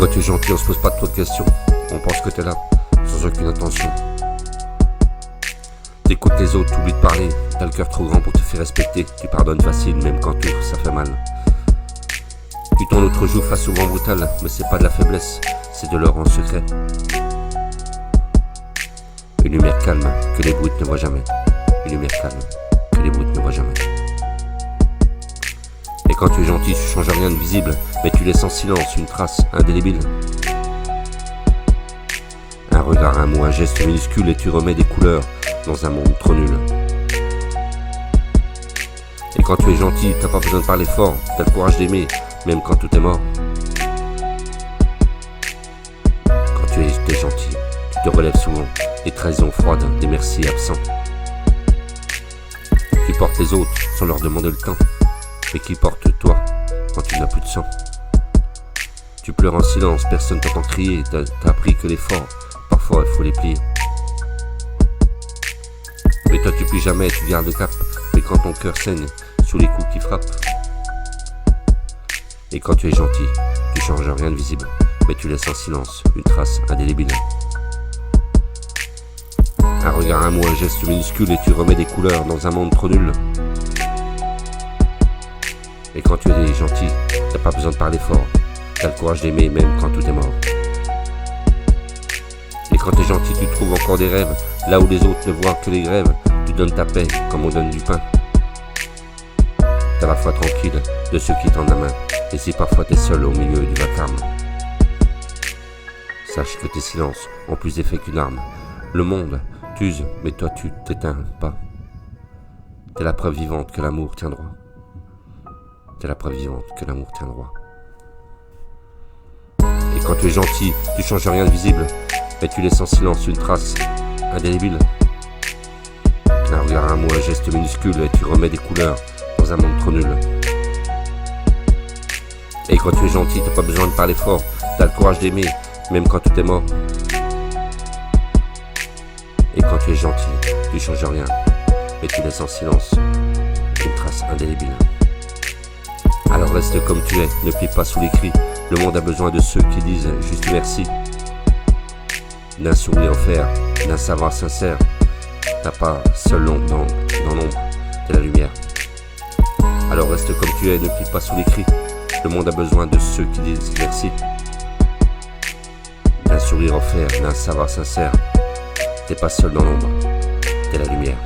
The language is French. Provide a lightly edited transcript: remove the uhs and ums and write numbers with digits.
quand tu es gentil, on se pose pas trop de questions. On pense que t'es là, sans aucune intention. T'écoutes les autres, t'oublies de parler. T'as le cœur trop grand pour te faire respecter. Tu pardonnes facile, même quand tout ça fait mal. Tu tournes l'autre joue face au vent brutal. Mais c'est pas de la faiblesse, c'est de l'or en secret. Une lumière calme, que les brutes ne voient jamais. Une lumière calme, que les brutes ne voient jamais. Et quand tu es gentil, tu changes rien de visible, mais tu laisses en silence une trace indélébile. Un regard, un mot, un geste minuscule, et tu remets des couleurs dans un monde trop nul. Et quand tu es gentil, t'as pas besoin de parler fort, t'as le courage d'aimer, même quand tout est mort. Quand tu es gentil, tu te relèves souvent, des trahisons froides, des merci absents. Tu portes les autres sans leur demander le temps, et qui porte toi quand tu n'as plus de sang. Tu pleures en silence, personne t'entend crier, t'as appris que l'effort, parfois il faut les plier. Mais toi tu plies jamais, tu gardes le cap, mais quand ton cœur saigne sous les coups qui frappent. Et quand tu es gentil, tu changes rien de visible, mais tu laisses en silence une trace indélébile. Un regard, un mot, un geste minuscule, et tu remets des couleurs dans un monde trop nul. Et quand tu es gentil, t'as pas besoin de parler fort, t'as le courage d'aimer même quand tout est mort. Et quand t'es gentil, tu trouves encore des rêves, là où les autres ne voient que les grèves. Tu donnes ta paix comme on donne du pain. T'as la foi tranquille de ceux qui tendent la main, et si parfois t'es seul au milieu du vacarme, sache que tes silences ont plus d'effet qu'une arme. Le monde t'use, mais toi tu t'éteins pas. T'es la preuve vivante que l'amour tient droit. T'es la preuve vivante que l'amour tient droit. Et quand tu es gentil, tu changes rien de visible, mais tu laisses en silence une trace indélébile. Un regard, un mot, un geste minuscule, et tu remets des couleurs dans un monde trop nul. Et quand tu es gentil, t'as pas besoin de parler fort, t'as le courage d'aimer, même quand tout est mort. Et quand tu es gentil, tu changes rien, mais tu laisses en silence une trace indélébile. Alors reste comme tu es, ne plie pas sous les cris. Le monde a besoin de ceux qui disent juste merci. D'un sourire offert, d'un savoir sincère. T'as pas seul dans l'ombre, t'es la lumière. Alors reste comme tu es, ne plie pas sous les cris. Le monde a besoin de ceux qui disent merci. D'un sourire offert, d'un savoir sincère. T'es pas seul dans l'ombre, t'es la lumière.